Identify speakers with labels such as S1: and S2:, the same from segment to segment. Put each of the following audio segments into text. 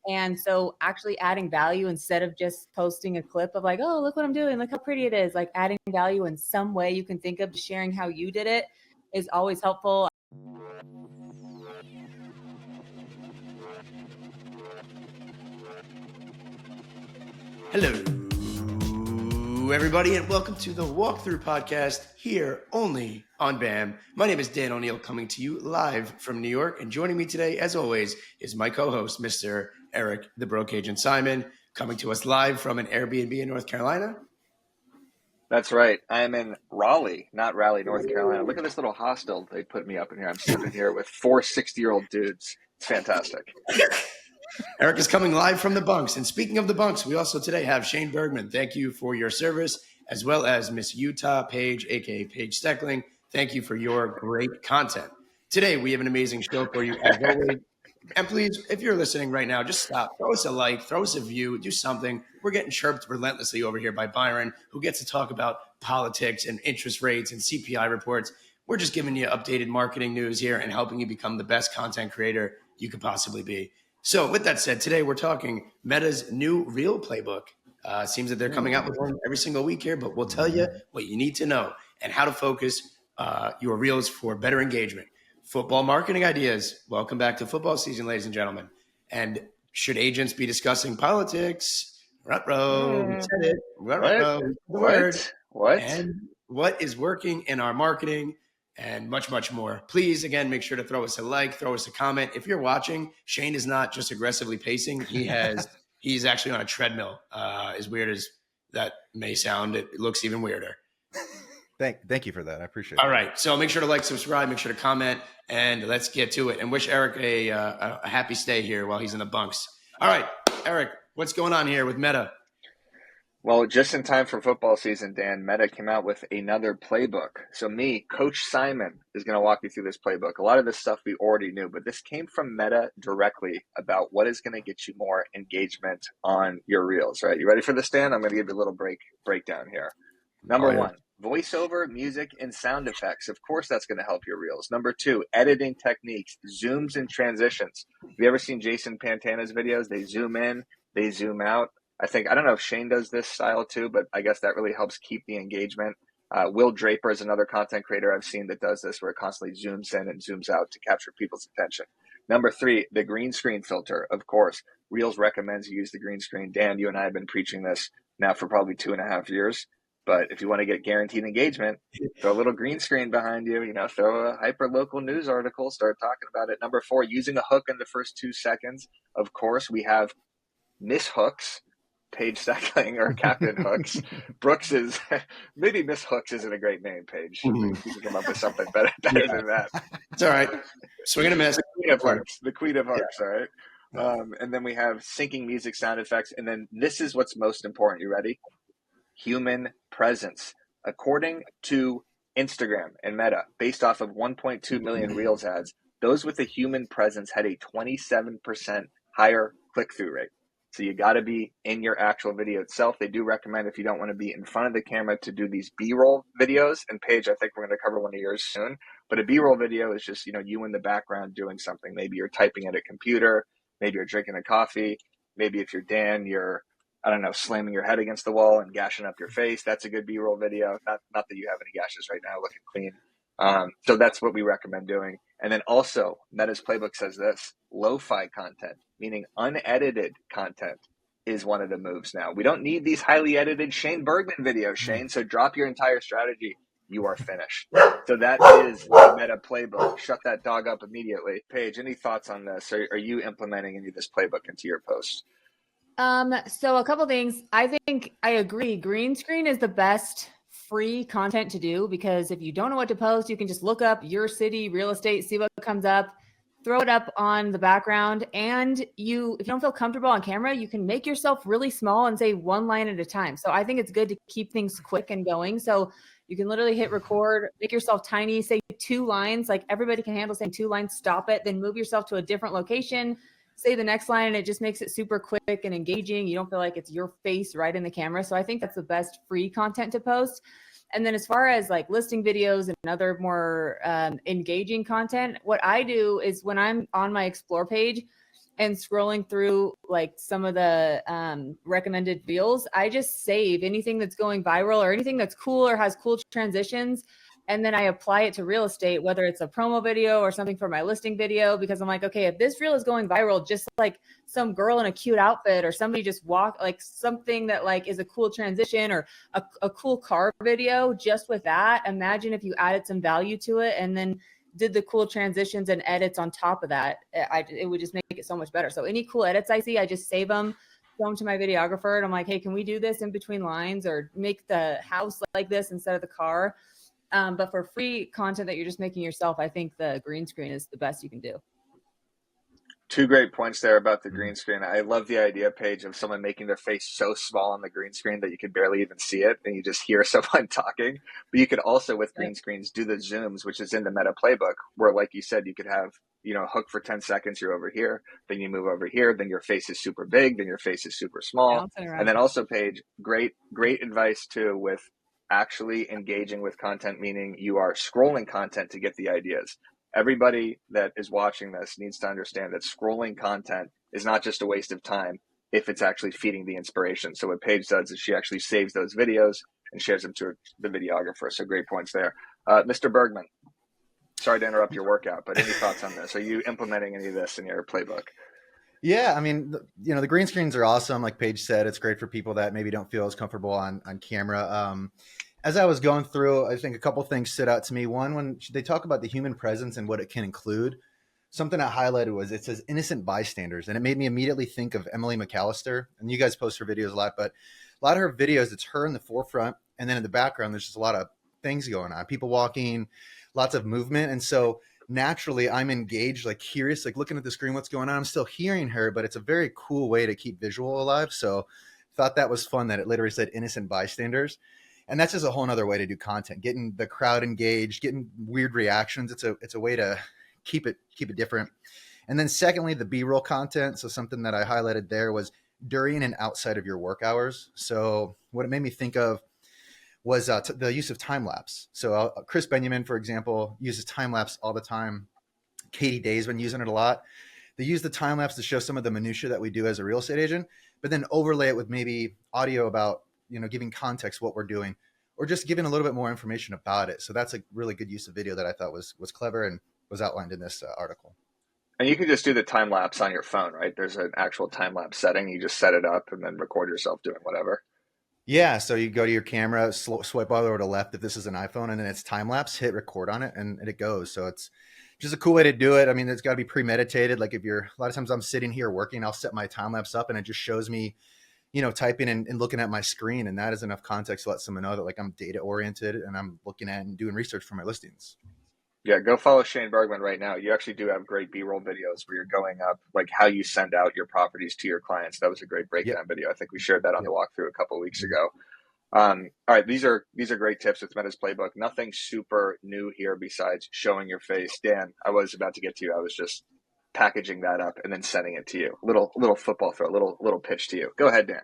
S1: And so actually adding value instead of just posting a clip of like, oh, look what I'm doing, look how pretty it is, like adding value in some way you can think of, sharing how you did it is always helpful.
S2: Hello, everybody, and welcome to the Walkthrough Podcast here only on BAM. My name is Dan Oneil, coming to you live from New York, and joining me today, as always, is my co-host, Mr. Eric the Broke Agent Simon, coming to us live from an Airbnb in North Carolina.
S3: That's right. I am in Raleigh, not Raleigh, North Carolina. Look at this little hostel they put me up in here. I'm sitting here with 4 60-year-old dudes. It's fantastic.
S2: Eric is coming live from the bunks. And speaking of the bunks, we also today have Shane Burgman. Thank you for your service, as well as Miss Utah Paige, a.k.a. Paige Steckling. Thank you for your great content. Today, we have an amazing show for you, as always. And please, if you're listening right now, just stop. Throw us a like, throw us a view, do something. We're getting chirped relentlessly over here by Byron, who gets to talk about politics and interest rates and CPI reports. We're just giving you updated marketing news here and helping you become the best content creator you could possibly be. So with that said, today we're talking Meta's new Reel Playbook. Seems that they're coming out with one every single week here, but we'll tell you what you need to know and how to focus your Reels for better engagement. Football marketing ideas. Welcome back to football season, ladies and gentlemen. And should agents be discussing politics? Ruh-roh. We said it. Ruh-roh. The word.
S3: What?
S2: And what is working in our marketing? And much, much more. Please, again, make sure to throw us a like, throw us a comment. If you're watching, Shane is not just aggressively pacing. He's actually on a treadmill. As weird as that may sound, it looks even weirder.
S4: Thank you for that. I appreciate it.
S2: All right. So make sure to like, subscribe, make sure to comment, and let's get to it. And wish Eric a happy stay here while he's in the bunks. All right, Eric, what's going on here with Meta?
S3: Well, just in time for football season, Dan, Meta came out with another playbook. So me, Coach Simon, is going to walk you through this playbook. A lot of this stuff we already knew, but this came from Meta directly about what is going to get you more engagement on your Reels, right? You ready for this, Dan? I'm going to give you a little breakdown here. Number one, voiceover, music, and sound effects. Of course, that's going to help your Reels. Number two, editing techniques, zooms and transitions. Have you ever seen Jason Pantana's videos? They zoom in, they zoom out. I don't know if Shane does this style too, but I guess that really helps keep the engagement. Will Draper is another content creator I've seen that does this, where it constantly zooms in and zooms out to capture people's attention. Number three, the green screen filter. Of course, Reels recommends you use the green screen. Dan, you and I have been preaching this now for probably 2.5 years. But if you want to get guaranteed engagement, throw a little green screen behind you, throw a hyper-local news article, start talking about it. Number four, using a hook in the first 2 seconds. Of course, we have Miss Hooks, Paige Steckling, or Captain Hooks. Brooks is, maybe Miss Hooks isn't a great name, Paige. You can come up with something better than that.
S2: It's all right. Swing and a miss.
S3: The Queen of Hooks. The Queen of Hooks, all right? And then we have syncing music, sound effects. And then this is what's most important. You ready? Human presence. According to Instagram and Meta, based off of 1.2 million Reels ads, those with a human presence had a 27% higher click-through rate. So you got to be in your actual video itself. They do recommend, if you don't want to be in front of the camera, to do these B-roll videos. And Paige, I think we're going to cover one of yours soon. But a B-roll video is just, you in the background doing something. Maybe you're typing at a computer. Maybe you're drinking a coffee. Maybe if you're Dan, you're, slamming your head against the wall and gashing up your face. That's a good B-roll video. Not that you have any gashes right now, looking clean. So that's what we recommend doing. And then also, Meta's playbook says this: lo-fi content, meaning unedited content, is one of the moves now. We don't need these highly edited Shane Burgman videos, Shane. So drop your entire strategy. You are finished. So that is the Meta playbook. Shut that dog up immediately. Paige, any thoughts on this? Are you implementing any of this playbook into your posts?
S1: So a couple things. I think I agree. Green screen is the best free content to do, because if you don't know what to post, you can just look up your city real estate, see what comes up, throw it up on the background. And if you don't feel comfortable on camera, you can make yourself really small and say one line at a time. So I think it's good to keep things quick and going. So you can literally hit record, make yourself tiny, say 2 lines, like everybody can handle saying 2 lines, stop it, then move yourself to a different location, say the next line, and it just makes it super quick and engaging. You don't feel like it's your face right in the camera. So I think that's the best free content to post. And then as far as like listing videos and other more engaging content, what I do is when I'm on my explore page, and scrolling through like some of the recommended reels, I just save anything that's going viral or anything that's cool or has cool transitions. And then I apply it to real estate, whether it's a promo video or something for my listing video, because I'm like, okay, if this reel is going viral, just like some girl in a cute outfit or somebody just walk, like something that like is a cool transition or a cool car video, just with that, imagine if you added some value to it and then did the cool transitions and edits on top of that. It would just make it so much better. So any cool edits I see, I just save them, show them to my videographer, and I'm like, hey, can we do this in between lines or make the house like this instead of the car? But for free content that you're just making yourself, I think the green screen is the best you can do.
S3: Two great points there about the green screen. I love the idea, Paige, of someone making their face so small on the green screen that you could barely even see it and you just hear someone talking. But you could also, with green screens, do the zooms, which is in the Meta Playbook, where, like you said, you could have, hook for 10 seconds, you're over here, then you move over here, then your face is super big, then your face is super small. And then also, Paige, great advice too with actually engaging with content, meaning you are scrolling content to get the ideas. Everybody that is watching this needs to understand that scrolling content is not just a waste of time if it's actually feeding the inspiration. So what Paige does is she actually saves those videos and shares them to the videographer. So great points there. Mr. Burgman, sorry to interrupt your workout, but any thoughts on this? Are you implementing any of this in your playbook?
S4: Yeah, I mean, the green screens are awesome. Like Paige said, it's great for people that maybe don't feel as comfortable on camera. As I was going through, I think a couple things stood out to me. One, when they talk about the human presence and what it can include, something I highlighted was it says innocent bystanders. And it made me immediately think of Emily McAllister. And you guys post her videos a lot, but a lot of her videos, it's her in the forefront. And then in the background, there's just a lot of things going on, people walking, lots of movement. And so naturally I'm engaged, like curious, like looking at the screen, what's going on. I'm still hearing her, but it's a very cool way to keep visual alive. So thought that was fun that it literally said innocent bystanders. And that's just a whole nother way to do content, getting the crowd engaged, getting weird reactions. It's a way to keep it different. And then secondly, the B-roll content. So something that I highlighted there was during and outside of your work hours. So what it made me think of was the use of time lapse. So Krys Benyamein, for example, uses time lapse all the time. Katie Day's been using it a lot. They use the time lapse to show some of the minutia that we do as a real estate agent, but then overlay it with maybe audio about, giving context what we're doing, or just giving a little bit more information about it. So that's a really good use of video that I thought was clever and was outlined in this article.
S3: And you can just do the time lapse on your phone, right? There's an actual time lapse setting. You just set it up and then record yourself doing whatever.
S4: Yeah. So you go to your camera, swipe all the way to the left if this is an iPhone, and then it's time lapse, hit record on it, and it goes. So it's just a cool way to do it. I mean, it's got to be premeditated. Like a lot of times I'm sitting here working, I'll set my time lapse up and it just shows me, typing and looking at my screen. And that is enough context to let someone know that like I'm data oriented and I'm looking at and doing research for my listings.
S3: Yeah, go follow Shane Burgman right now. You actually do have great B-roll videos where you're going up, like how you send out your properties to your clients. That was a great breakdown video. I think we shared that on the walkthrough a couple of weeks ago. All right, these are great tips with Meta's Playbook. Nothing super new here besides showing your face. Dan, I was about to get to you. I was just packaging that up and then sending it to you. Little football throw, little pitch to you. Go ahead, Dan.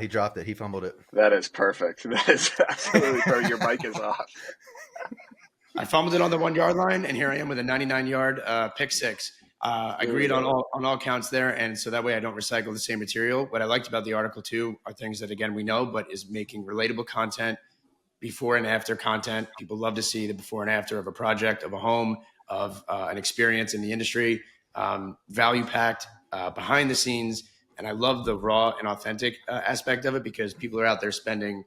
S4: He dropped it. He fumbled it.
S3: That is perfect. That is absolutely perfect. Your mic is off.
S2: I fumbled it on the 1 yard line, and here I am with a 99-yard pick six. Agreed on all counts there, and so that way I don't recycle the same material. What I liked about the article too are things that again we know, but is making relatable content, before and after content. People love to see the before and after of a project, of a home, of an experience in the industry, value packed, behind the scenes. And I love the raw and authentic aspect of it because people are out there spending,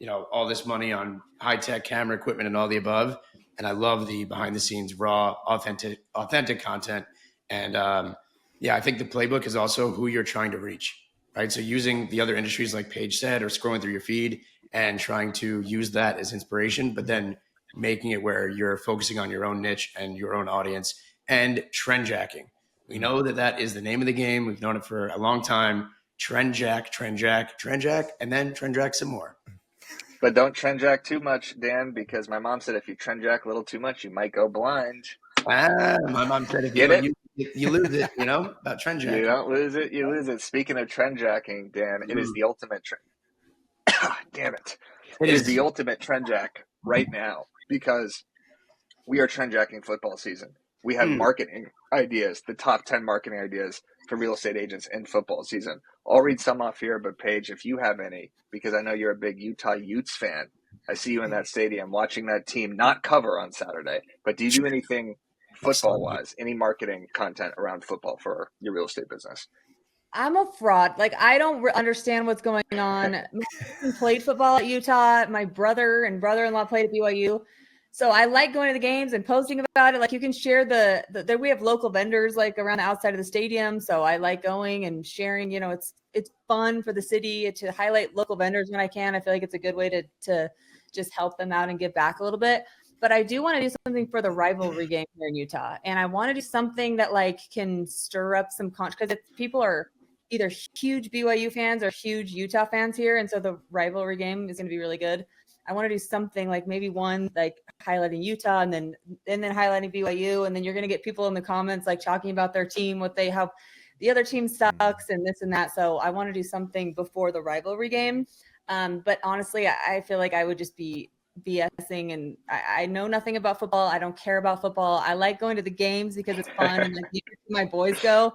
S2: all this money on high-tech camera equipment and all the above. And I love the behind the scenes, raw, authentic content. And I think the playbook is also who you're trying to reach, right? So using the other industries like Paige said, or scrolling through your feed and trying to use that as inspiration, but then making it where you're focusing on your own niche and your own audience and trend jacking. We know that is the name of the game. We've known it for a long time. Trend jack, and then trend jack some more.
S3: But don't trend jack too much, Dan, because my mom said if you trend jack a little too much, you might go blind.
S2: My mom said if you lose it, about trend jacking.
S3: You don't lose it, you lose it. Speaking of trend jacking, Dan, it is the ultimate trend. Damn it. It is the ultimate trend jack right now because we are trend jacking football season. we have marketing ideas, the top 10 marketing ideas for real estate agents in football season. I'll read some off here, but Paige, if you have any, because I know you're a big Utah Utes fan, I see you in that stadium watching that team not cover on Saturday, but do you do anything football-wise, any marketing content around football for your real estate business?
S1: I'm a fraud. Like, I don't understand what's going on. My husband played football at Utah. My brother and brother-in-law played at BYU. So I like going to the games and posting about it. Like, you can share the we have local vendors like around the outside of the stadium. So I like going and sharing, you know, it's fun for the city to highlight local vendors when I can. I feel like it's a good way to just help them out and give back a little bit. But I do want to do something for the rivalry game here in Utah. And I want to do something that like can stir up some because people are either huge BYU fans or huge Utah fans here. And so the rivalry game is going to be really good. I want to do something like maybe one like highlighting Utah and then highlighting BYU. And then you're going to get people in the comments like talking about their team, how the other team sucks and this and that. So I want to do something before the rivalry game. But honestly, I feel like I would just be BSing, and I know nothing about football. I don't care about football. I like going to the games because it's fun and like my boys go.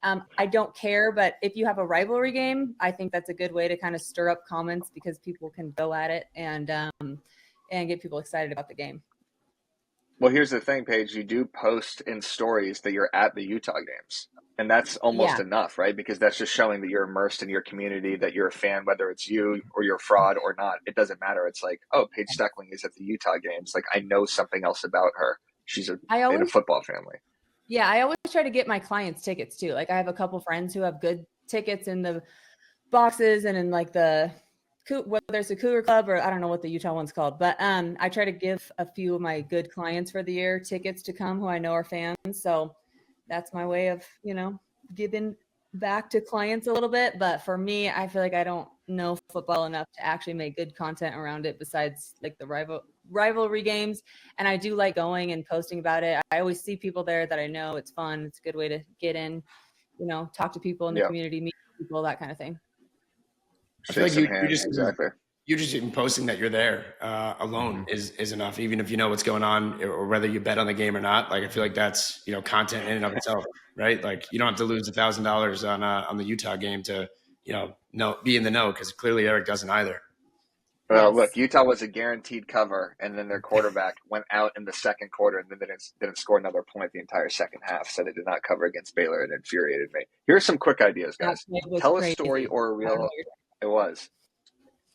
S1: I don't care, but if you have a rivalry game, I think that's a good way to kind of stir up comments because people can go at it and get people excited about the game.
S3: Well, here's the thing, Paige. You do post in stories that you're at the Utah games, and that's almost enough, right? Because that's just showing that you're immersed in your community, that you're a fan, whether it's you or you're a fraud or not. It doesn't matter. It's like, oh, Paige Steckling is at the Utah games. Like, I know something else about her. She's in a football family.
S1: Yeah, I always try to get my clients tickets too. Like, I have a couple friends who have good tickets in the boxes and in like whether it's a Cougar Club or I don't know what the Utah one's called, but I try to give a few of my good clients for the year tickets to come who I know are fans. So that's my way of, you know, giving back to clients a little bit. But for me, I feel like I don't know football enough to actually make good content around it besides like the rivalry games. And I do like going and posting about it. I always see people there that I know. It's fun. It's a good way to get in, you know, talk to people in the community, meet people, that kind of thing.
S2: I feel like you just even posting that you're there alone is enough, even if you know what's going on or whether you bet on the game or not. Like, I feel like that's, you know, content in and of itself, right? Like, you don't have to lose $1,000 on the Utah game to, you know, be in the know, because clearly Eric doesn't either.
S3: Well, look, Utah was a guaranteed cover, and then their quarterback went out in the second quarter and then didn't score another point the entire second half, so they did not cover against Baylor. It infuriated me. Here's some quick ideas, guys. Tell a story or a reel. It was.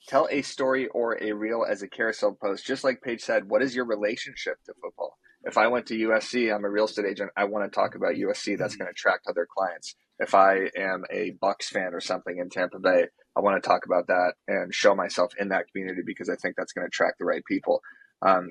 S3: Tell a story or a reel as a carousel post. Just like Paige said, what is your relationship to football? If I went to USC, I'm a real estate agent, I want to talk about USC. That's going to attract other clients. If I am a Bucks fan or something in Tampa Bay, I want to talk about that and show myself in that community because I think that's going to attract the right people.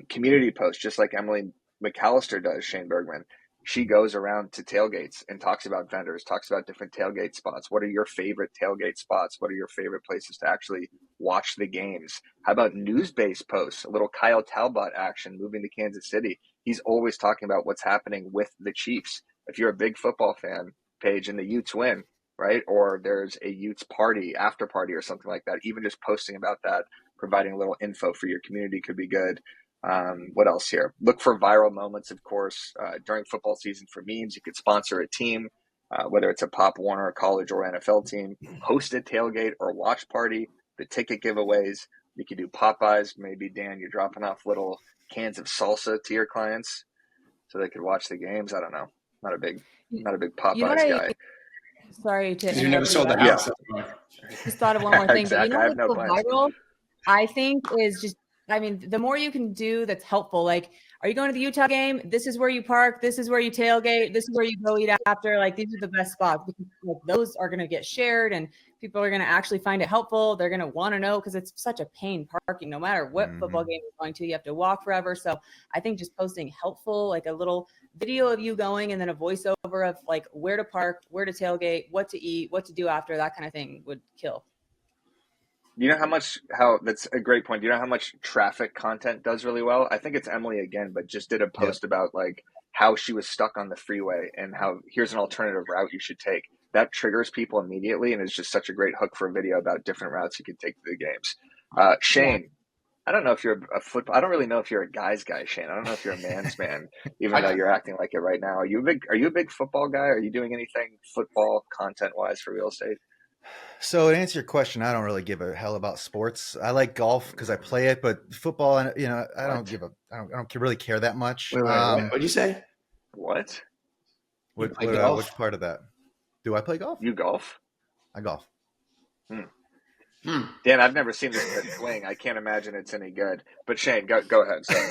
S3: Community posts, just like Emily McAllister does, Shane Burgman. She goes around to tailgates and talks about vendors, talks about different tailgate spots. What are your favorite tailgate spots? What are your favorite places to actually watch the games? How about news-based posts? A little Kyle Talbot action moving to Kansas City. He's always talking about what's happening with the Chiefs. If you're a big football fan, Paige, and the Utes win, right? Or there's a Utes party, after party or something like that. Even just posting about that, providing a little info for your community could be good. What else here? Look for viral moments, of course, during football season for memes. You could sponsor a team, whether it's a Pop Warner, college, or NFL team. Host a tailgate or watch party. The ticket giveaways. You could do Popeyes. Maybe, Dan, you're dropping off little cans of salsa to your clients so they could watch the games. I don't know. Not a big Popeyes guy.
S1: Sorry to interrupt.
S2: You never sold the house.
S1: Just thought of one more thing.
S3: Exactly.
S1: But you know what's viral, I think, is just, I mean, the more you can do that's helpful. Like, are you going to the Utah game? This is where you park. This is where you tailgate. This is where you go eat after. Like, these are the best spots because like, those are going to get shared and people are going to actually find it helpful. They're going to want to know because it's such a pain parking. No matter what football game you're going to, you have to walk forever. So I think just posting helpful, like a little video of you going and then a voiceover of like where to park, where to tailgate, what to eat, what to do after, that kind of thing would kill.
S3: You know that's a great point. Do you know how much traffic content does really well? I think it's Emily again, but just did a post about like how she was stuck on the freeway and how here's an alternative route you should take. That triggers people immediately and is just such a great hook for a video about different routes you can take to the games. Shane, I don't know if you're a football. I don't really know if you're a guy's guy, Shane. I don't know if you're a man's man, even though you're acting like it right now. Are you a big football guy? Are you doing anything football content wise for real estate?
S4: So to answer your question, I don't really give a hell about sports. I like golf because I play it, but football, I don't really care that much.
S3: Wait,
S2: What'd you say?
S3: What?
S2: You play golf?
S4: Which part of that? Do I play golf?
S3: You golf?
S4: I golf.
S3: Dan, I've never seen this kid swing. I can't imagine it's any good. But Shane, go ahead. Sorry.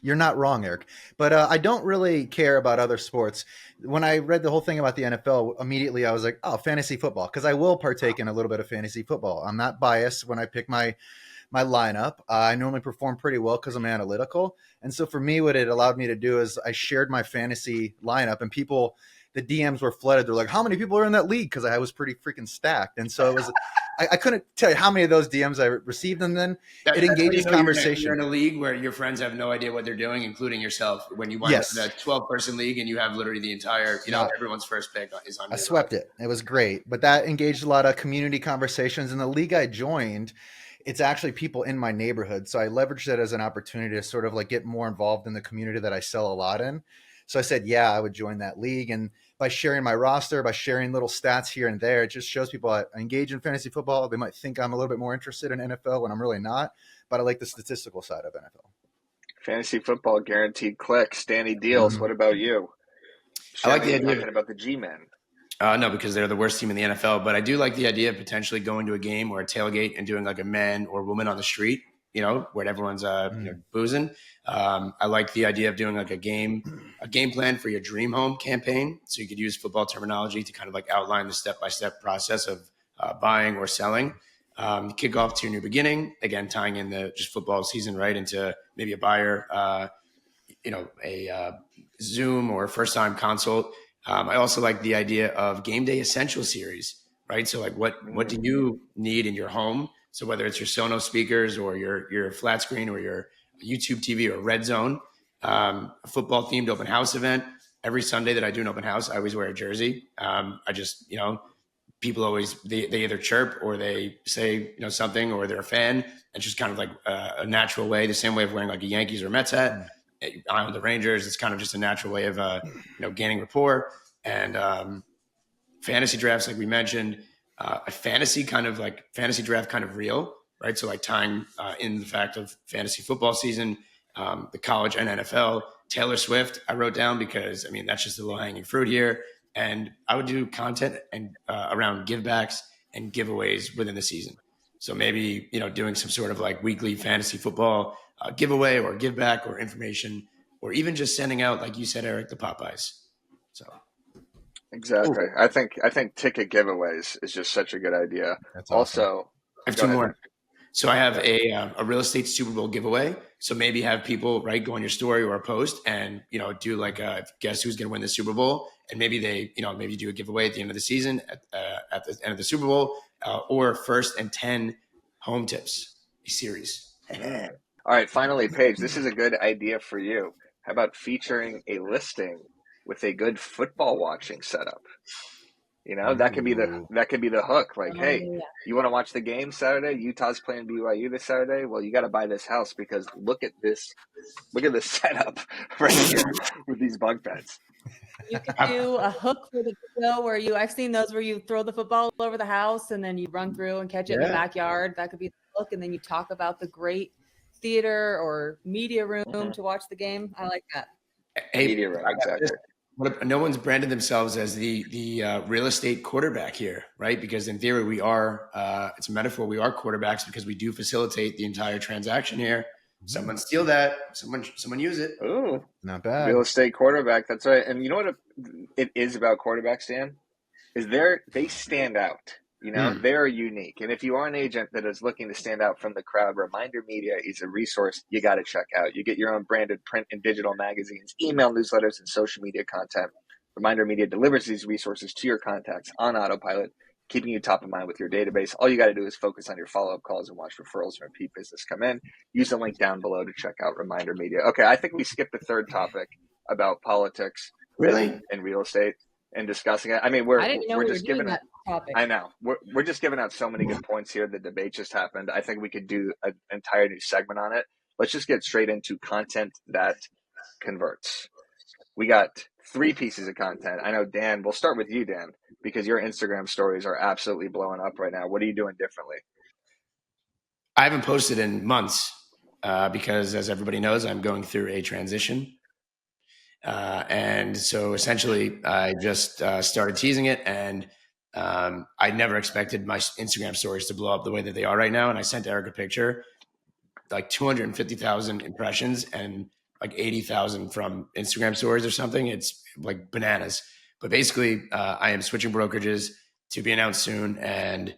S4: You're not wrong, Eric. But I don't really care about other sports. When I read the whole thing about the NFL, immediately I was like, oh, fantasy football, because I will partake in a little bit of fantasy football. I'm not biased when I pick my lineup. I normally perform pretty well because I'm analytical. And so for me, what it allowed me to do is I shared my fantasy lineup, and the DMs were flooded. They're like, how many people are in that league? Because I was pretty freaking stacked. And so it was, I couldn't tell you how many of those DMs I received. And then it engages conversation.
S2: You're in a league where your friends have no idea what they're doing, including yourself. When you won the 12-person league and you have literally the entire, everyone's first pick is on.
S4: I swept it. It was great. But that engaged a lot of community conversations. And the league I joined, it's actually people in my neighborhood. So I leveraged it as an opportunity to sort of like get more involved in the community that I sell a lot in. So I said, yeah, I would join that league. And by sharing my roster, by sharing little stats here and there, it just shows people I engage in fantasy football. They might think I'm a little bit more interested in NFL when I'm really not, but I like the statistical side of NFL.
S3: Fantasy football, guaranteed clicks, Danny deals. What about you?
S2: I like the idea
S3: about the G-men.
S2: No, because they're the worst team in the NFL. But I do like the idea of potentially going to a game or a tailgate and doing like a man or woman on the street, where everyone's boozing. I like the idea of doing like a game plan for your dream home campaign. So you could use football terminology to kind of like outline the step-by-step process of buying or selling. Kick off to your new beginning, again, tying in the just football season right into maybe a buyer, a Zoom or first-time consult. I also like the idea of game day essential series, right? So like what do you need in your home? So whether it's your Sonos speakers or your flat screen or your YouTube TV or Red Zone, a football themed open house event. Every Sunday that I do an open house, I always wear a jersey. I just, people always, they either chirp or they say, something, or they're a fan. It's just kind of like a natural way, the same way of wearing like a Yankees or Mets hat. I'm on the Rangers. It's kind of just a natural way of, gaining rapport. And fantasy drafts, like we mentioned, a fantasy draft kind of real, right? So like tying in the fact of fantasy football season, the college and NFL, Taylor Swift, I wrote down because, that's just the low hanging fruit here. And I would do content and around givebacks and giveaways within the season. So maybe, doing some sort of like weekly fantasy football giveaway or give back or information, or even just sending out, like you said, Eric, the Popeyes. So.
S3: Exactly. Ooh. I think ticket giveaways is just such a good idea.
S4: That's awesome.
S3: Also,
S2: I have two more. So I have a real estate Super Bowl giveaway. So maybe have people go on your story or a post and, do like a guess who's going to win the Super Bowl. And maybe they, maybe do a giveaway at the end of the season at the end of the Super Bowl or first and 10 home tips series.
S3: All right. Finally, Paige, this is a good idea for you. How about featuring a listing with a good football watching setup? That could be the hook. Like, hey, you want to watch the game Saturday? Utah's playing BYU this Saturday. Well, you got to buy this house because look at this setup right here with these bunk beds.
S1: You could do a hook for the show I've seen those where you throw the football over the house and then you run through and catch it in the backyard. That could be the hook. And then you talk about the great theater or media room to watch the game. I like that.
S2: Hey,
S3: media room, exactly.
S2: No one's branded themselves as the real estate quarterback here, right? Because in theory, we are, it's a metaphor, we are quarterbacks because we do facilitate the entire transaction here. Someone steal that. Someone use it.
S3: Ooh,
S4: not bad.
S3: Real estate quarterback. That's right. And you know what it is about quarterbacks, Dan? Is they stand out. They're unique. And if you are an agent that is looking to stand out from the crowd, Reminder Media is a resource you got to check out. You get your own branded print and digital magazines, email newsletters, and social media content. Reminder Media delivers these resources to your contacts on autopilot, keeping you top of mind with your database. All you got to do is focus on your follow-up calls and watch referrals and repeat business come in. Use the link down below to check out Reminder Media. Okay, I think we skipped the third topic about politics.
S2: Really?
S3: And real estate. and discussing it. I mean,
S1: I didn't know
S3: we're
S1: we were
S3: just
S1: doing
S3: giving
S1: that topic.
S3: I know we're just giving out so many good points here. The debate just happened. I think we could do an entire new segment on it. Let's just get straight into content that converts. We got 3 pieces of content. I know, Dan, we'll start with you, Dan, because your Instagram stories are absolutely blowing up right now. What are you doing differently?
S2: I haven't posted in months because, as everybody knows, I'm going through a transition. And so essentially, I just started teasing it, and I never expected my Instagram stories to blow up the way that they are right now. And I sent Eric a picture, like 250,000 impressions and like 80,000 from Instagram stories or something. It's like bananas. But basically, I am switching brokerages to be announced soon, and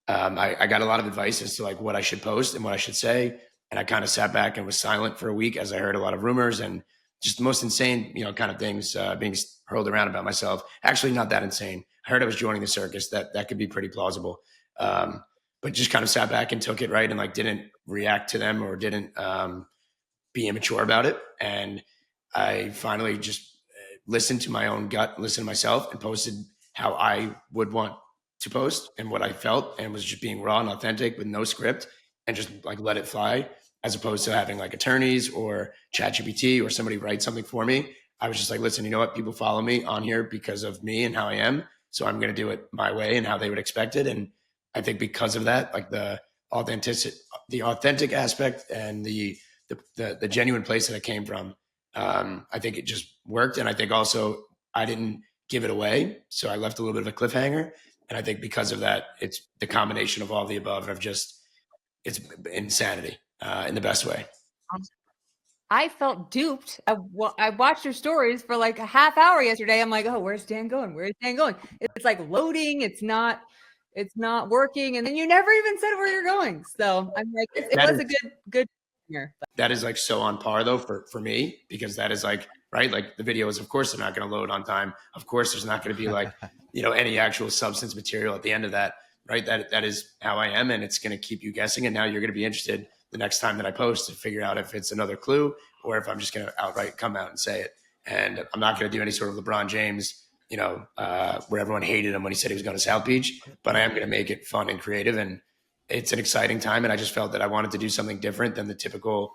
S2: I got a lot of advice as to like what I should post and what I should say. And I kind of sat back and was silent for a week as I heard a lot of rumors and just the most insane, kind of things being hurled around about myself. Actually, not that insane. I heard I was joining the circus. That could be pretty plausible. But just kind of sat back and took it right and like didn't react to them or didn't be immature about it. And I finally just listened to my own gut, listened to myself, and posted how I would want to post and what I felt, and was just being raw and authentic with no script and just like let it fly, as opposed to having like attorneys or ChatGPT or somebody write something for me. I was just like, listen, you know what? People follow me on here because of me and how I am. So I'm going to do it my way and how they would expect it. And I think because of that, like the authentic aspect and the genuine place that it came from, I think it just worked. And I think also I didn't give it away. So I left a little bit of a cliffhanger. And I think because of that, it's the combination of all the above of just, it's insanity in the best way.
S1: I felt duped. I watched your stories for like a half hour yesterday. I'm like, oh, where's Dan going? Where's Dan going? It's like loading. It's not working. And then you never even said where you're going. So I'm like, it was a good here.
S2: That is like so on par though for me, because that is like, right. Like the videos, of course, they're not going to load on time. Of course, there's not going to be like, any actual substance material at the end of that. Right. That is how I am. And it's going to keep you guessing. And now you're going to be interested the next time that I post to figure out if it's another clue or if I'm just going to outright come out and say it. And I'm not going to do any sort of LeBron James, where everyone hated him when he said he was going to South Beach, but I am going to make it fun and creative. And it's an exciting time. And I just felt that I wanted to do something different than the typical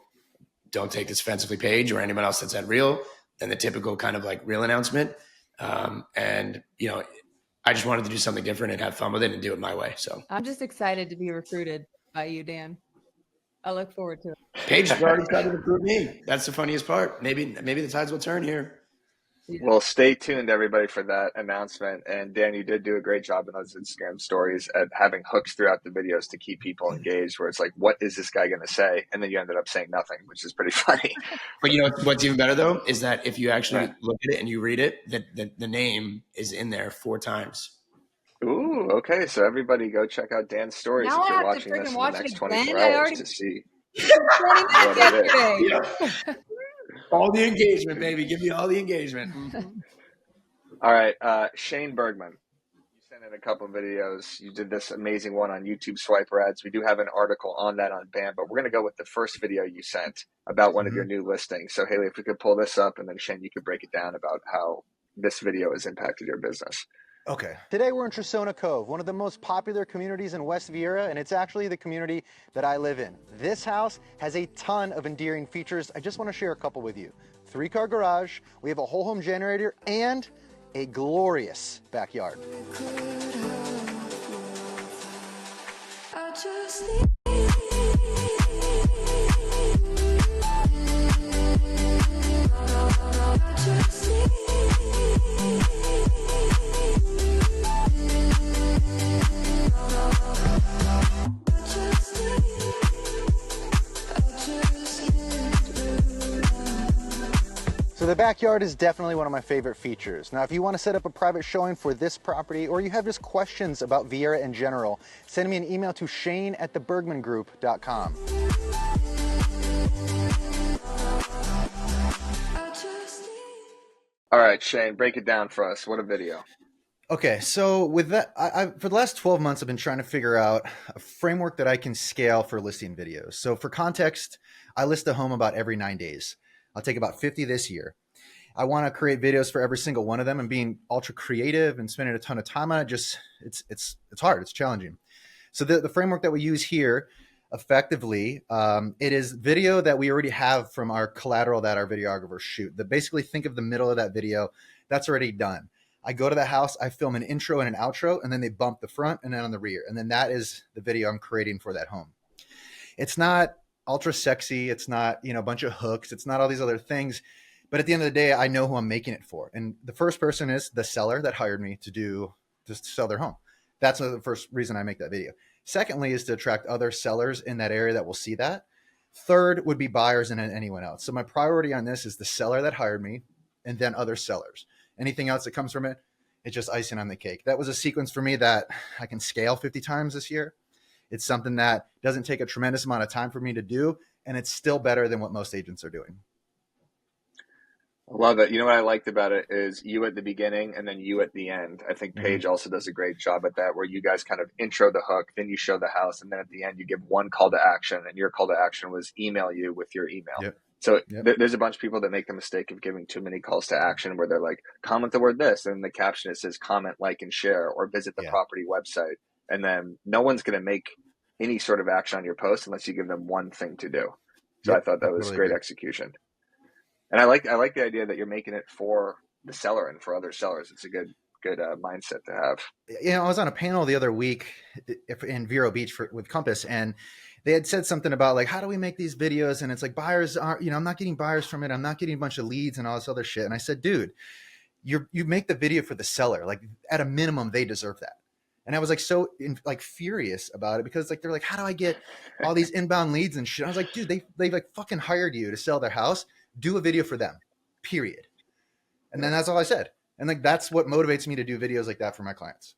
S2: don't take this offensively Paige or anyone else that's at Real, than the typical kind of like Real announcement. I just wanted to do something different and have fun with it and do it my way. So
S1: I'm just excited to be recruited by you, Dan. I look forward to it.
S2: Paige has already tried to recruit me. That's the funniest part. Maybe the tides will turn here.
S1: Yeah.
S3: Well, stay tuned, everybody, for that announcement. And Dan, you did do a great job in those Instagram stories at having hooks throughout the videos to keep people engaged, where it's like, what is this guy going to say? And then you ended up saying nothing, which is pretty funny.
S2: But what's even better though is that if you actually look at it and you read it, the name is in there 4 times.
S3: Ooh, okay. So everybody go check out Dan's stories
S1: Now
S3: if
S1: I
S3: you're
S1: have
S3: watching
S1: to
S3: this in
S1: freaking
S3: the
S1: watch
S3: next
S1: it
S3: 24
S1: again.
S3: hours to see
S1: 20 minutes
S3: what it is.
S1: yesterday.
S2: All the engagement, baby. Give me all the engagement.
S3: All right. Shane Burgman, you sent in a couple of videos. You did this amazing one on YouTube swiper ads. We do have an article on that on BAM, but we're going to go with the first video you sent about one of your new listings. So Haley, if we could pull this up, and then Shane, you could break it down about how this video has impacted your business.
S4: Okay. Today we're in Tresona Cove, one of the most popular communities in West Viera, and it's actually the community that I live in. This house has a ton of endearing features. I just want to share a couple with you. 3-car garage, we have a whole home generator, and a glorious backyard. So the backyard is definitely one of my favorite features. Now, if you want to set up a private showing for this property, or you have just questions about Viera in general, send me an email to shane@theburgmangroup.com.
S3: All right, Shane, break it down for us. What a video.
S4: Okay, so with that, I for the last 12 months, I've been trying to figure out a framework that I can scale for listing videos. So for context, I list a home about every 9 days. I'll take about 50 this year. I want to create videos for every single one of them, and being ultra creative and spending a ton of time on it, just it's hard. It's challenging. So the framework that we use here effectively, it is video that we already have from our collateral that our videographers shoot. That basically, think of the middle of that video. That's already done. I go to the house, I film an intro and an outro, and then they bump the front and then on the rear. And then that is the video I'm creating for that home. It's not ultra sexy. It's not, a bunch of hooks. It's not all these other things. But at the end of the day, I know who I'm making it for. And the first person is the seller that hired me to sell their home. That's the first reason I make that video. Secondly is to attract other sellers in that area that will see that. Third would be buyers and anyone else. So my priority on this is the seller that hired me and then other sellers. Anything else that comes from it, it's just icing on the cake. That was a sequence for me that I can scale 50 times this year. It's something that doesn't take a tremendous amount of time for me to do, and it's still better than what most agents are doing.
S3: I love it. You know what I liked about it is you at the beginning and then you at the end. I think Paige also does a great job at that, where you guys kind of intro the hook, then you show the house, and then at the end you give one call to action, and your call to action was email you with your email.
S4: Yep.
S3: So there's a bunch of people that make the mistake of giving too many calls to action, where they're like, comment the word this, and in the caption it says comment, like, and share, or visit the property website. And then no one's going to make any sort of action on your post unless you give them one thing to do. So I thought that was great execution. And I like the idea that you're making it for the seller and for other sellers. It's a good mindset to have.
S4: I was on a panel the other week in Vero Beach with Compass, and they had said something about like, how do we make these videos? And it's like, buyers aren't, I'm not getting buyers from it. I'm not getting a bunch of leads and all this other shit. And I said, dude, you make the video for the seller. Like, at a minimum, they deserve that. And I was like, furious about it, because like, they're like, how do I get all these inbound leads and shit? I was like, dude, they like fucking hired you to sell their house. Do a video for them, period. And then that's all I said. And like, that's what motivates me to do videos like that for my clients.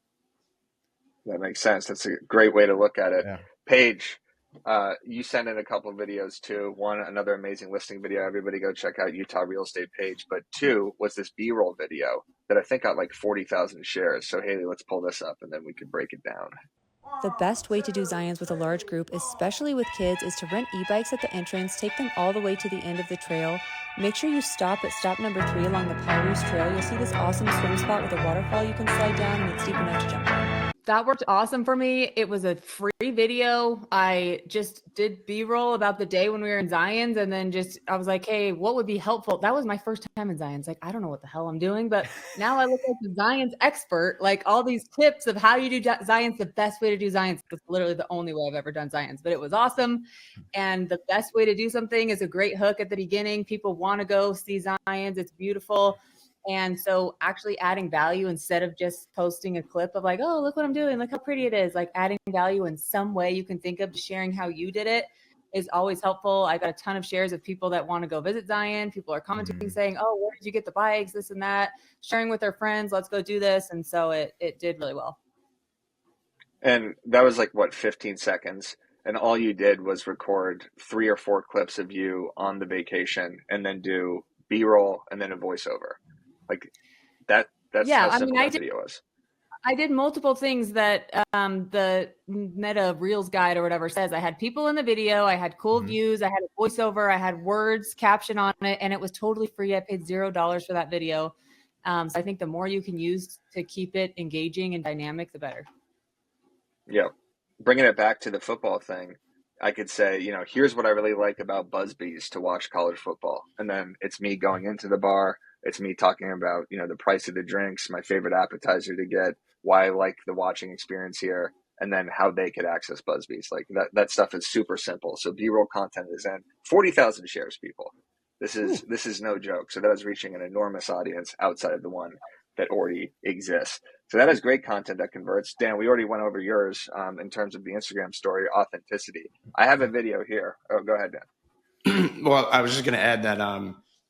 S3: That makes sense. That's a great way to look at it.
S4: Yeah.
S3: Paige, you sent in a couple of videos too. One, another amazing listing video. Everybody go check out Utah Real Estate Page. But two was this B-roll video that I think got like 40,000 shares. So Haley, let's pull this up and then we can break it down.
S5: The best way to do Zions with a large group, especially with kids, is to rent e-bikes at the entrance, take them all the way to the end of the trail. Make sure you stop at stop number 3 along the Pyrus Trail. You'll see this awesome swim spot with a waterfall you can slide down, and it's deep enough to jump in.
S1: That worked awesome for me. It was a free video. I just did B-roll about the day when we were in Zions, and then I was like, hey, what would be helpful? That was my first time in Zions. Like, I don't know what the hell I'm doing, but now I look like the Zions expert, like all these tips of how you do Zions, the best way to do Zions. It's literally the only way I've ever done Zions, but it was awesome. And the best way to do something is a great hook at the beginning. People want to go see Zions. It's beautiful. And so actually adding value instead of just posting a clip of like, oh, look what I'm doing. Look how pretty it is. Like, adding value in some way you can think of, sharing how you did it is always helpful. I got a ton of shares of people that want to go visit Zion. People are commenting saying, oh, where did you get the bikes? This and that, sharing with their friends. Let's go do this. And so it did really well.
S3: And that was like, 15 seconds. And all you did was record 3 or 4 clips of you on the vacation and then do B-roll and then a voiceover. Like that's how simple that video was.
S1: I did multiple things that the Meta Reels guide or whatever says. I had people in the video, I had cool views, I had a voiceover, I had words caption on it, and it was totally free. I paid $0 for that video. So I think the more you can use to keep it engaging and dynamic, the better.
S3: Yeah. Bringing it back to the football thing, I could say, here's what I really like about Buzzbees to watch college football. And then it's me going into the bar. It's me talking about, the price of the drinks, my favorite appetizer to get, why I like the watching experience here, and then how they could access Buzzbees. Like that stuff is super simple. So B-roll content is in 40,000 shares, people. This is no joke. So that is reaching an enormous audience outside of the one that already exists. So that is great content that converts. Dan, we already went over yours in terms of the Instagram story, authenticity. I have a video here. Oh, go ahead, Dan.
S2: Well, I was just going to add that,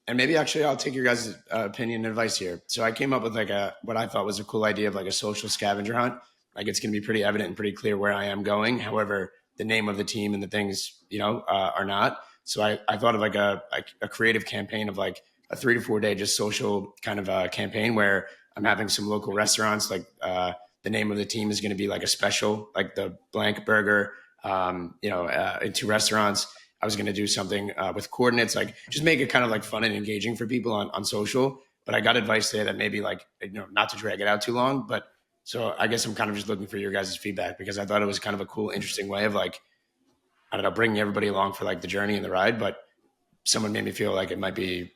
S2: and maybe actually I'll take your guys' opinion and advice here. So I came up with what I thought was a cool idea of like a social scavenger hunt. Like, it's going to be pretty evident and pretty clear where I am going. However, the name of the team and the things, are not. So I thought of like a creative campaign of like a 3 to 4 day just social kind of a campaign where I'm having some local restaurants. Like the name of the team is going to be like a special, like the blank burger, in 2 restaurants. I was going to do something with coordinates, like just make it kind of like fun and engaging for people on social. But I got advice today that maybe like, not to drag it out too long. But so I guess I'm kind of just looking for your guys' feedback, because I thought it was kind of a cool, interesting way of like, I don't know, bringing everybody along for like the journey and the ride. But someone made me feel like it might be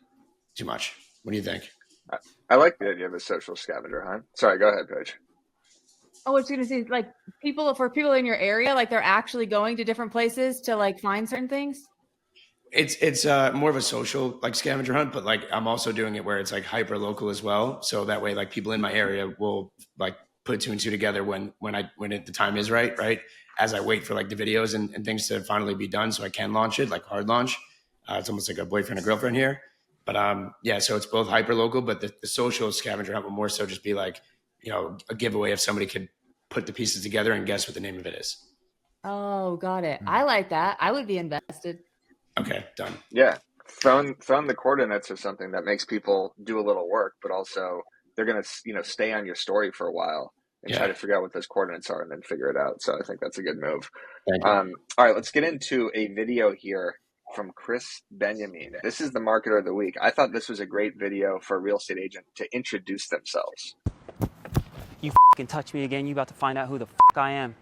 S2: too much. What do you think?
S3: I like the idea of a social scavenger hunt. Sorry, go ahead, Paige.
S1: Oh, I was going to say, like, for people in your area, like they're actually going to different places to like find certain things.
S2: It's more of a social like scavenger hunt, but like I'm also doing it where it's like hyper local as well. So that way, like people in my area will like put two and two together when the time is right. As I wait for like the videos and things to finally be done, so I can launch it, like hard launch. It's almost like a boyfriend or girlfriend here. But so it's both hyper local, but the social scavenger hunt will more so just be like, a giveaway if somebody could put the pieces together and guess what the name of it is.
S1: Oh, got it. I like that. I would be invested.
S2: Okay, done.
S3: Yeah. Throwing the coordinates or something that makes people do a little work, but also they're going to, stay on your story for a while and try to figure out what those coordinates are and then figure it out. So I think that's a good move.
S2: Thank you.
S3: All right, let's get into a video here from Krys Benyamein. This is the marketer of the week. I thought this was a great video for a real estate agent to introduce themselves.
S6: You fucking touch me again, you about to find out who the fuck I am.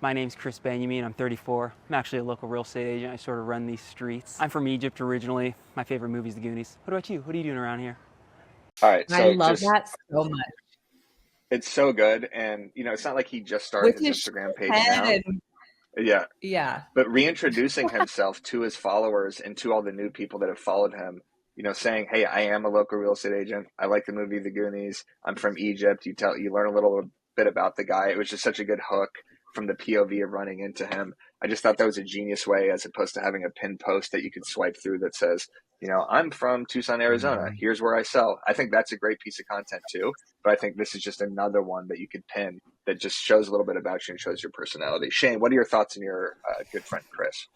S6: My name's Krys Benyamein, I'm 34. I'm actually a local real estate agent. I sort of run these streets. I'm from Egypt originally. My favorite movie's The Goonies. What about you? What are you doing around here?
S3: All right, so
S1: I love that so much.
S3: It's so good, and it's not like he just started his Instagram page now. Yeah. But reintroducing himself to his followers and to all the new people that have followed him, saying, "Hey, I am a local real estate agent. I like the movie The Goonies. I'm from Egypt." You learn a little bit about the guy. It was just such a good hook from the POV of running into him. I just thought that was a genius way, as opposed to having a pinned post that you could swipe through that says, I'm from Tucson, Arizona. Here's where I sell. I think that's a great piece of content too. But I think this is just another one that you could pin that just shows a little bit about you and shows your personality. Shane, what are your thoughts on your good friend, Krys?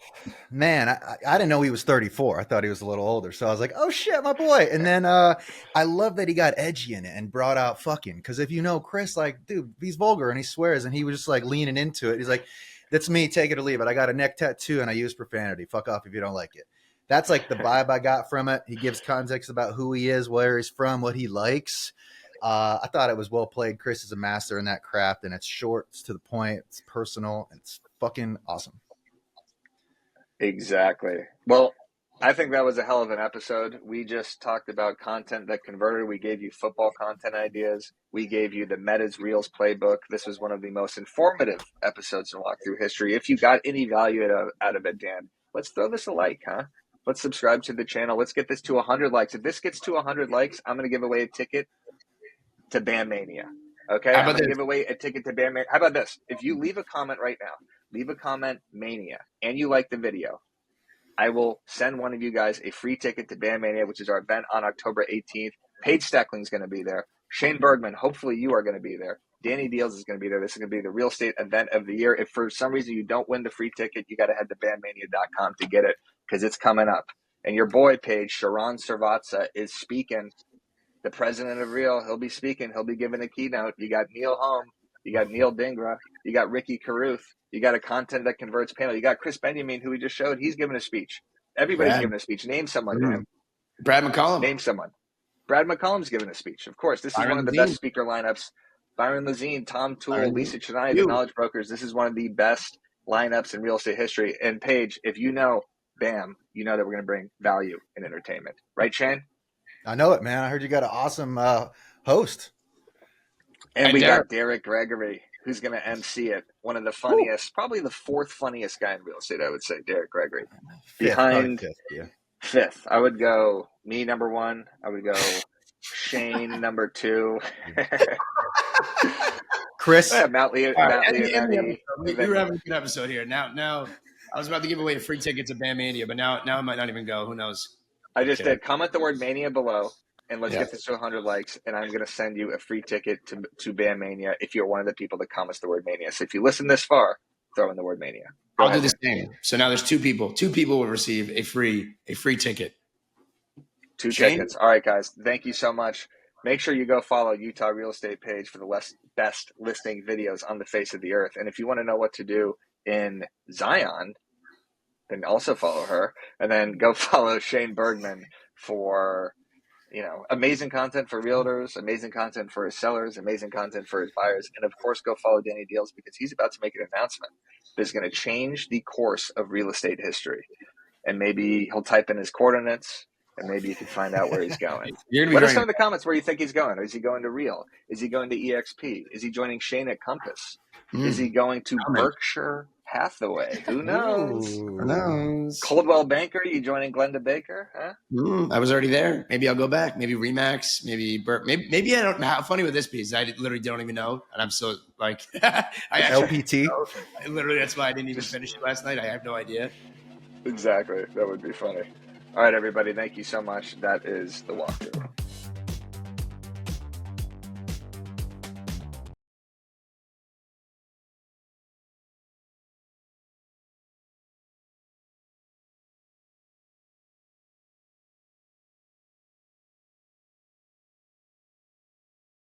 S4: Man, I didn't know he was 34. I thought he was a little older. So I was like, oh shit, my boy. And then I love that he got edgy in it and brought out fucking. Because if you know Krys, like, dude, he's vulgar and he swears, and he was just like leaning into it. He's like, that's me, take it or leave it. I got a neck tattoo and I use profanity. Fuck off if you don't like it. That's like the vibe I got from it. He gives context about who he is, where he's from, what he likes. I thought it was well played. Krys is a master in that craft, and it's short, it's to the point, it's personal, and it's fucking awesome.
S3: Exactly. Well, I think that was a hell of an episode. We just talked about content that converted. We gave you football content ideas. We gave you the Meta's Reels playbook. This was one of the most informative episodes in walkthrough history. If you got any value out of it, Dan, let's throw this a like, huh? Let's subscribe to the channel. Let's get this to 100 likes. If this gets to 100 likes, I'm going to give away a ticket to Bam Mania. Okay? I'm going to give away a ticket to Bam Mania. How about this? If you leave a comment right now, leave a comment Mania, and you like the video, I will send one of you guys a free ticket to Bam Mania, which is our event on October 18th. Paige Steckling is going to be there. Shane Burgman, hopefully you are going to be there. Danny Deals is going to be there. This is going to be the real estate event of the year. If for some reason you don't win the free ticket, you got to head to bammania.com to get it, because it's coming up. And your boy, Paige, Sharon Servatza, is speaking. The president of Real, he'll be speaking. He'll be giving a keynote. You got Neil Holm. You got Neil Dingra. You got Ricky Caruth. You got a Content That Converts panel. You got Krys Benyamein, who we just showed. He's giving a speech. Everybody's giving a speech. Name someone, Dan.
S2: Brad McCollum.
S3: Name someone. Brad McCollum's giving a speech. Of course, this is one of the best speaker lineups. Byron Lazine, Tom Toole, Lisa Chennai, the Knowledge Brokers. This is one of the best lineups in real estate history. And Paige, if you know Bam, you know that we're going to bring value and entertainment. Right, Shane?
S4: I know it, man. I heard you got an awesome host.
S3: And we got Derek Gregory, who's going to MC it. One of the funniest, probably the fourth funniest guy in real estate, I would say, Derek Gregory. Behind fifth. I would go me number one. I would go Shane number two.
S2: Krys.
S3: Matt Leonetti.
S2: We were having a good episode here. Now, I was about to give away a free ticket to Bam Mania, but now I might not even go. Who knows?
S3: I just did. Comment the word Mania below, and let's get this to 100 likes, and I'm going to send you a free ticket to Bam Mania if you're one of the people that comments the word Mania. So if you listen this far, throw in the word Mania.
S2: I'll do the same. So now there's two people. Two people will receive a free ticket.
S3: Two tickets. All right, guys. Thank you so much. Make sure you go follow Utah Real Estate Page for the best listing videos on the face of the earth. And if you want to know what to do in Zion, then also follow her, and then go follow Shane Burgman for, amazing content for realtors, amazing content for his sellers, amazing content for his buyers. And of course, go follow Danny Deals, because he's about to make an announcement that's going to change the course of real estate history. And maybe he'll type in his coordinates, and maybe you can find out where he's going. Let us know in the comments where you think he's going. Is he going to Real? Is he going to EXP? Is he joining Shane at Compass? Is he going to Berkshire Hathaway? Who knows?
S2: Who knows?
S3: Coldwell Banker, you joining Glenda Baker? Huh?
S2: I was already there. Maybe I'll go back. Maybe Remax. Maybe maybe I don't know. How funny would this be? Is I literally don't even know, and I'm so like
S4: LPT.
S2: Literally, that's why I didn't even finish it last night. I have no idea.
S3: Exactly. That would be funny. All right, everybody. Thank you so much. That is the walkthrough.